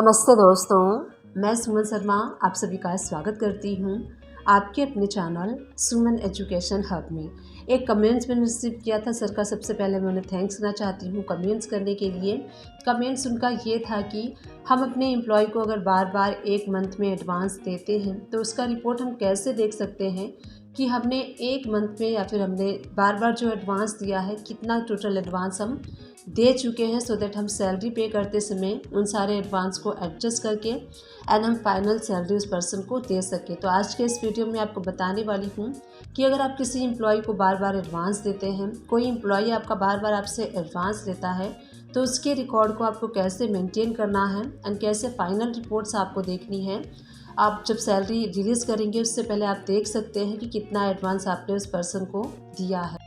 नमस्ते दोस्तों, मैं सुमन शर्मा आप सभी का स्वागत करती हूँ आपके अपने चैनल सुमन एजुकेशन हब में। एक कमेंट्स मैंने रिसीव किया था सर का, सबसे पहले मैं उन्हें थैंक्स करना चाहती हूँ कमेंट्स करने के लिए। कमेंट्स उनका ये था कि हम अपने एम्प्लॉय को अगर बार बार एक मंथ में एडवांस देते हैं तो उसका रिपोर्ट हम कैसे देख सकते हैं कि हमने एक मंथ में या फिर हमने बार बार जो एडवांस दिया है कितना टोटल एडवांस हम दे चुके हैं, सो दैट हम सैलरी पे करते समय उन सारे एडवांस को एडजस्ट करके एंड हम फाइनल सैलरी उस पर्सन को दे सकें। तो आज के इस वीडियो में आपको बताने वाली हूँ कि अगर आप किसी एम्प्लॉय को बार बार एडवांस देते हैं, कोई एम्प्लॉय आपका बार बार आपसे एडवांस लेता है, तो उसके रिकॉर्ड को आपको कैसे मेंटेन करना है एंड कैसे फाइनल रिपोर्ट्स आपको देखनी है। आप जब सैलरी रिलीज़ करेंगे उससे पहले आप देख सकते हैं कि कितना एडवांस आपने उस पर्सन को दिया है।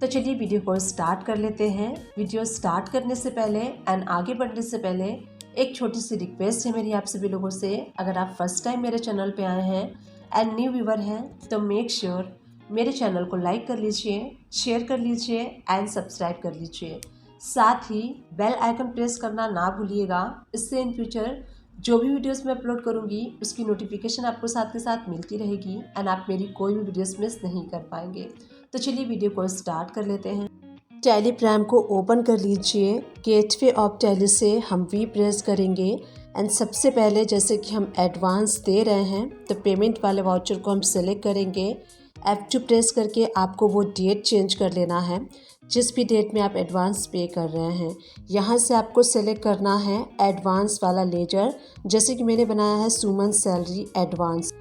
तो चलिए वीडियो को स्टार्ट कर लेते हैं। वीडियो स्टार्ट करने से पहले एंड आगे बढ़ने से पहले एक छोटी सी रिक्वेस्ट है मेरी आप सभी लोगों से। अगर आप फर्स्ट टाइम मेरे चैनल पे आए हैं एंड न्यू व्यूवर हैं तो मेक श्योर मेरे चैनल को लाइक कर लीजिए, शेयर कर लीजिए एंड सब्सक्राइब कर लीजिए। साथ ही बेल आइकन प्रेस करना ना भूलिएगा, इससे इन फ्यूचर जो भी वीडियोस मैं अपलोड करूंगी उसकी नोटिफिकेशन आपको साथ के साथ मिलती रहेगी एंड आप मेरी कोई भी वीडियोस मिस नहीं कर पाएंगे। तो चलिए वीडियो को स्टार्ट कर लेते हैं। टैली प्राइम को ओपन कर लीजिए। गेटवे ऑफ टैली से हम वी प्रेस करेंगे एंड सबसे पहले जैसे कि हम एडवांस दे रहे हैं तो पेमेंट वाले वाउचर को हम सेलेक्ट करेंगे। F2 प्रेस करके आपको वो डेट चेंज कर लेना है जिस भी डेट में आप एडवांस पे कर रहे हैं। यहाँ से आपको सेलेक्ट करना है एडवांस वाला लेजर, जैसे कि मैंने बनाया है सुमन सैलरी एडवांस।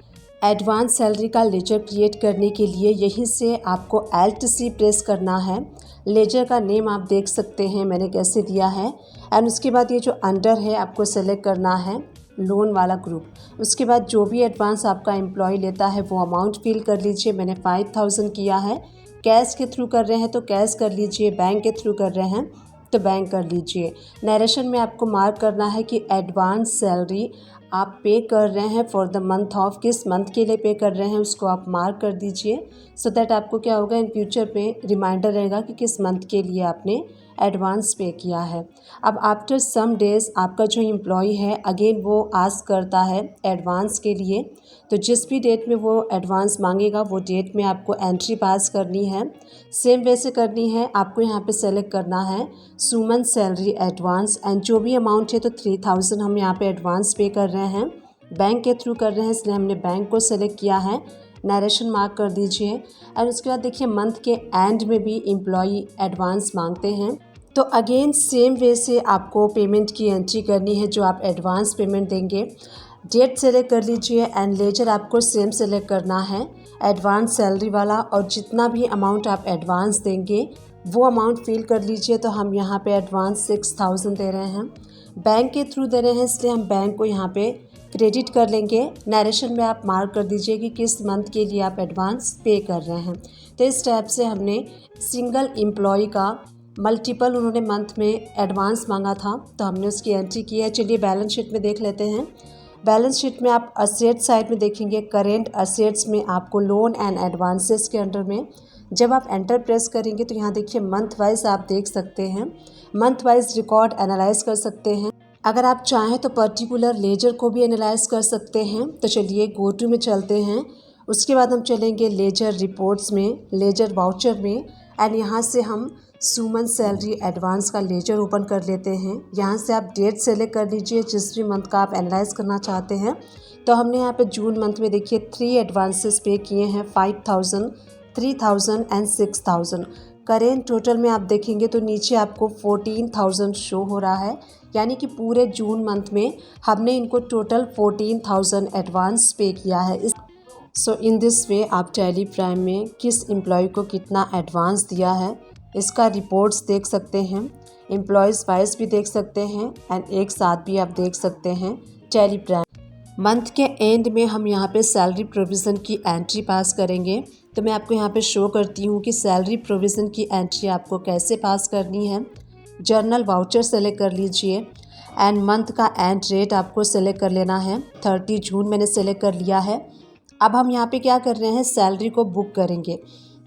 एडवांस सैलरी का लेजर क्रिएट करने के लिए यहीं से आपको Alt+C प्रेस करना है। लेजर का नेम आप देख सकते हैं मैंने कैसे दिया है एंड उसके बाद ये जो अंडर है आपको सेलेक्ट करना है लोन वाला ग्रुप। उसके बाद जो भी एडवांस आपका एम्प्लॉय लेता है वो अमाउंट फिल कर लीजिए। मैंने 5000 किया है। कैश के थ्रू कर रहे हैं तो कैश कर लीजिए, बैंक के थ्रू कर रहे हैं तो बैंक कर लीजिए। नरेशन में आपको मार्क करना है कि एडवांस सैलरी आप पे कर रहे हैं फॉर द मंथ ऑफ, किस मंथ के लिए पे कर रहे हैं उसको आप मार्क कर दीजिए। सो दैट आपको क्या होगा इन फ्यूचर पे रिमाइंडर रहेगा कि किस मंथ के लिए आपने एडवांस पे किया है। अब आफ्टर सम डेज़ आपका जो एम्प्लॉय है अगेन वो आस्क करता है एडवांस के लिए, तो जिस भी डेट में वो एडवांस मांगेगा वो डेट में आपको एंट्री पास करनी है। सेम वैसे करनी है, आपको यहाँ पे सेलेक्ट करना है सुमन सैलरी एडवांस एंड जो भी अमाउंट है तो 3000 हम यहाँ पे एडवांस पे कर रहे हैं। बैंक के थ्रू कर रहे हैं इसलिए हमने बैंक को सेलेक्ट किया है। नरेशन मार्क कर दीजिए एंड उसके बाद देखिए मंथ के एंड में भी एम्प्लॉय एडवांस मांगते हैं, तो अगेन सेम वे से आपको पेमेंट की एंट्री करनी है जो आप एडवांस पेमेंट देंगे। डेट सेलेक्ट कर लीजिए एंड लेजर आपको सेम सेलेक्ट करना है एडवांस सैलरी वाला, और जितना भी अमाउंट आप एडवांस देंगे वो अमाउंट फिल कर लीजिए। तो हम यहाँ पे एडवांस 6000 दे रहे हैं, बैंक के थ्रू दे रहे हैं इसलिए हम बैंक को यहाँ पे क्रेडिट कर लेंगे। नरेशन में आप मार्क कर दीजिए कि किस मंथ के लिए आप एडवांस पे कर रहे हैं। तो इस टाइप से हमने सिंगल एम्प्लॉय का मल्टीपल उन्होंने मंथ में एडवांस मांगा था तो हमने उसकी एंट्री की है। चलिए बैलेंस शीट में देख लेते हैं। बैलेंस शीट में आप असेट साइड में देखेंगे, करेंट असेट्स में आपको लोन एंड एडवांसेस के अंडर में जब आप एंटर प्रेस करेंगे तो यहाँ देखिए मंथ वाइज आप देख सकते हैं, मंथ वाइज रिकॉर्ड एनालाइज कर सकते हैं। अगर आप चाहें तो पर्टिकुलर लेजर को भी एनालाइज कर सकते हैं। तो चलिए गो टू में चलते हैं। उसके बाद हम चलेंगे लेजर रिपोर्ट्स में, लेजर वाउचर में एंड यहाँ से हम सुमन सैलरी एडवांस का लेजर ओपन कर लेते हैं। यहाँ से आप डेट सेलेक्ट कर लीजिए जिस भी मंथ का आप एनालाइज करना चाहते हैं। तो हमने यहाँ पे जून मंथ में देखिए 3 एडवांसेस पे किए हैं, 5000, 3000 एंड 6000। करेंट टोटल में आप देखेंगे तो नीचे आपको 14000 शो हो रहा है, यानी कि पूरे जून मंथ में हमने इनको टोटल 14000 एडवांस पे किया है। सो इन दिस वे आप टैली प्राइम में किस एम्प्लॉय को कितना एडवांस दिया है इसका रिपोर्ट्स देख सकते हैं, एम्प्लॉयज़ वाइज भी देख सकते हैं एंड एक साथ भी आप देख सकते हैं टैली प्राइम। मंथ के एंड में हम यहाँ पे सैलरी प्रोविज़न की एंट्री पास करेंगे। तो मैं आपको यहाँ पे शो करती हूँ कि सैलरी प्रोविज़न की एंट्री आपको कैसे पास करनी है। जर्नल वाउचर सेलेक्ट कर लीजिए एंड मंथ का एंड रेट आपको सेलेक्ट कर लेना है। 30 जून मैंने सेलेक्ट कर लिया है। अब हम यहाँ पे क्या कर रहे हैं, सैलरी को बुक करेंगे।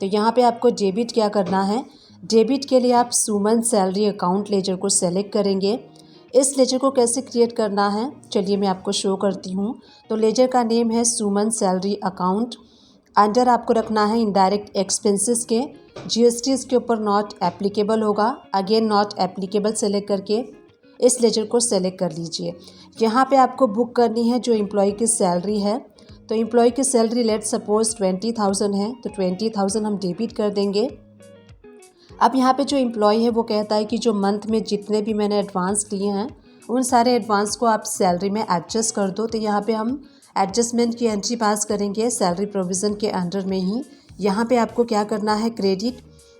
तो यहाँ पे आपको डेबिट क्या करना है, डेबिट के लिए आप सुमन सैलरी अकाउंट लेजर को सेलेक्ट करेंगे। इस लेजर को कैसे क्रिएट करना है चलिए मैं आपको शो करती हूँ। तो लेजर का नेम है सुमन सैलरी अकाउंट। अंडर आपको रखना है इनडायरेक्ट एक्सपेंसेस के, जीएसटी इसके ऊपर नॉट एप्लीकेबल होगा। अगेन नॉट एप्लीकेबल सेलेक्ट करके इस लेजर को सेलेक्ट कर लीजिए। यहाँ पे आपको बुक करनी है जो एम्प्लॉय की सैलरी है। तो एम्प्लॉय की सैलरी लेट सपोज 20,000 है, तो 20,000 हम डेबिट कर देंगे। अब यहाँ पे जो एम्प्लॉय है वो कहता है कि जो मंथ में जितने भी मैंने एडवांस लिए हैं उन सारे एडवांस को आप सैलरी में एडजस्ट कर दो। तो यहाँ पे हम एडजस्टमेंट की एंट्री पास करेंगे सैलरी प्रोविज़न के अंडर में ही। यहाँ पे आपको क्या करना है, क्रेडिट,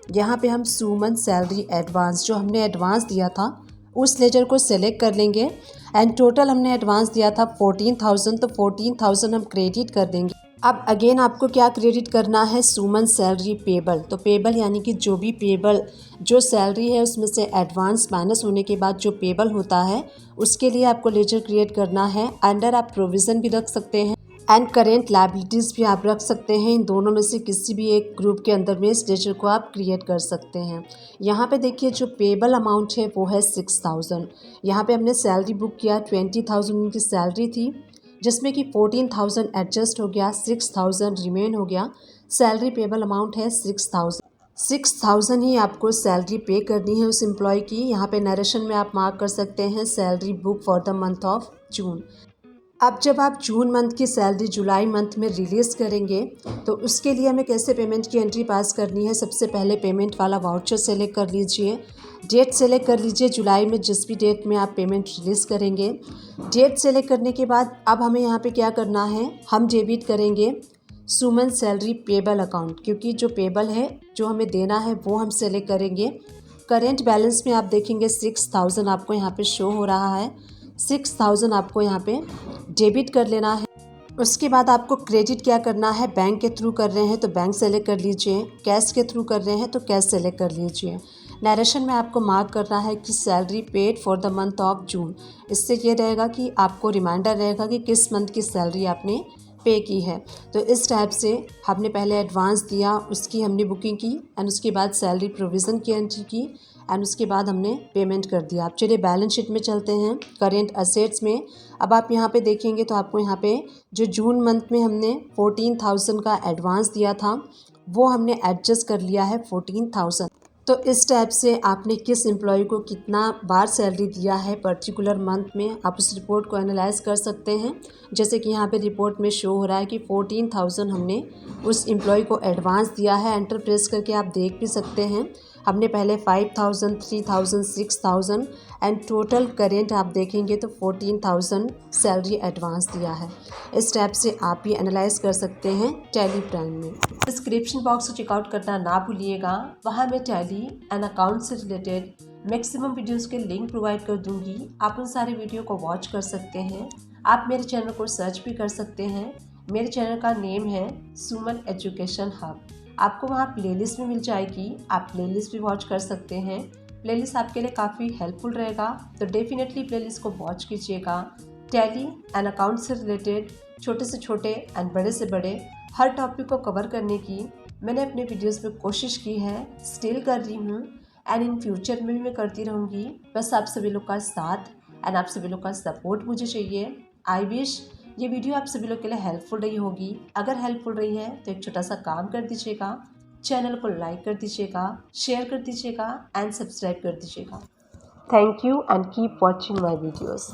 यहाँ पे हम सुमन सैलरी एडवांस जो हमने एडवांस दिया था उस लेजर को सेलेक्ट कर लेंगे। एंड टोटल हमने एडवांस दिया था 14,000, तो 14,000 हम क्रेडिट कर देंगे। अब अगेन आपको क्या क्रेडिट करना है, सुमन सैलरी पेबल। तो पेबल यानी कि जो भी पेबल जो सैलरी है उसमें से एडवांस माइनस होने के बाद जो पेबल होता है उसके लिए आपको लेजर क्रिएट करना है। अंडर आप प्रोविज़न भी रख सकते हैं एंड करेंट लायबिलिटीज़ भी आप रख सकते हैं। इन दोनों में से किसी भी एक ग्रुप के अंदर में इस लेजर को आप क्रिएट कर सकते हैं। यहाँ पे देखिए जो पेबल अमाउंट है वो है 6,000। यहाँ पे हमने सैलरी बुक किया, 20,000 उनकी सैलरी थी जिसमें कि 14,000 एडजस्ट हो गया, 6,000 रिमेन हो गया। सैलरी पेबल अमाउंट है 6,000 ही आपको सैलरी पे करनी है उस एम्प्लॉय की। यहाँ पे नरेशन में आप मार्क कर सकते हैं salary book for the month of June. अब जब आप जून मंथ की सैलरी जुलाई मंथ में रिलीज़ करेंगे तो उसके लिए हमें कैसे पेमेंट की एंट्री पास करनी है। सबसे पहले पेमेंट वाला वाउचर सेलेक्ट कर लीजिए, डेट सेलेक्ट कर लीजिए जुलाई में जिस भी डेट में आप पेमेंट रिलीज़ करेंगे। डेट सेलेक्ट करने के बाद अब हमें यहाँ पे क्या करना है, हम डेबिट करेंगे सुमन सैलरी पेबल अकाउंट, क्योंकि जो पेबल है जो हमें देना है वो हम सेलेक्ट करेंगे। करेंट बैलेंस में आप देखेंगे 6,000 आपको यहाँ पे शो हो रहा है, 6,000 आपको यहाँ पे डेबिट कर लेना है। उसके बाद आपको क्रेडिट क्या करना है, बैंक के थ्रू कर रहे हैं तो बैंक सेलेक्ट कर लीजिए, कैश के थ्रू कर रहे हैं तो कैश सेलेक्ट कर लीजिए। नरेशन में आपको मार्क करना है कि salary paid for the month of June. इससे ये रहेगा कि आपको रिमाइंडर रहेगा कि किस मंथ की सैलरी आपने पे की है। तो इस टाइप से हमने पहले एडवांस दिया, उसकी हमने बुकिंग की एंड उसके बाद सैलरी प्रोविज़न की एंट्री की एंड उसके बाद हमने पेमेंट कर दिया। अब चलिए बैलेंस शीट में चलते हैं, करेंट असेट्स में। अब आप यहाँ पे देखेंगे तो आपको यहाँ पे जो जून मंथ में हमने 14,000 का एडवांस दिया था वो हमने एडजस्ट कर लिया है 14,000। तो इस टाइप से आपने किस एम्प्लॉय को कितना बार सैलरी दिया है पर्टिकुलर मंथ में, आप उस रिपोर्ट को एनालाइज कर सकते हैं। जैसे कि यहाँ पे रिपोर्ट में शो हो रहा है कि 14,000 हमने उस एम्प्लॉय को एडवांस दिया है। एंटर प्रेस करके आप देख भी सकते हैं हमने पहले 5,000, 3,000, 6,000 एंड टोटल करेंट आप देखेंगे तो 14,000 सैलरी एडवांस दिया है। इस स्टेप से आप ये एनालाइज कर सकते हैं टैली प्राइम में। डिस्क्रिप्शन बॉक्स को चेकआउट करना ना भूलिएगा, वहाँ मैं टैली एंड अकाउंट से रिलेटेड मैक्सिमम वीडियोज़ के लिंक प्रोवाइड कर दूँगी। आप उन सारे वीडियो को वॉच कर सकते हैं। आप मेरे चैनल को सर्च भी कर सकते हैं। मेरे चैनल का नेम है सुमन एजुकेशन हब। आपको वहाँ प्लेलिस्ट भी मिल जाएगी, आप प्लेलिस्ट भी वॉच कर सकते हैं। प्लेलिस्ट आपके लिए काफ़ी हेल्पफुल रहेगा, तो डेफिनेटली प्लेलिस्ट को वॉच कीजिएगा। टैली एंड अकाउंट से रिलेटेड छोटे से छोटे एंड बड़े से बड़े हर टॉपिक को कवर करने की मैंने अपने वीडियोस में कोशिश की है, स्टिल कर रही हूँ एंड इन फ्यूचर में भी मैं करती रहूँगी। बस आप सभी लोग का साथ एंड आप सभी लोग का सपोर्ट मुझे चाहिए। आई विश ये वीडियो आप सभी लोग के लिए हेल्पफुल रही होगी। अगर हेल्पफुल रही है तो एक छोटा सा काम कर दीजिएगा, चैनल को लाइक कर दीजिएगा, शेयर कर दीजिएगा एंड सब्सक्राइब कर दीजिएगा। Thank you and keep watching my videos.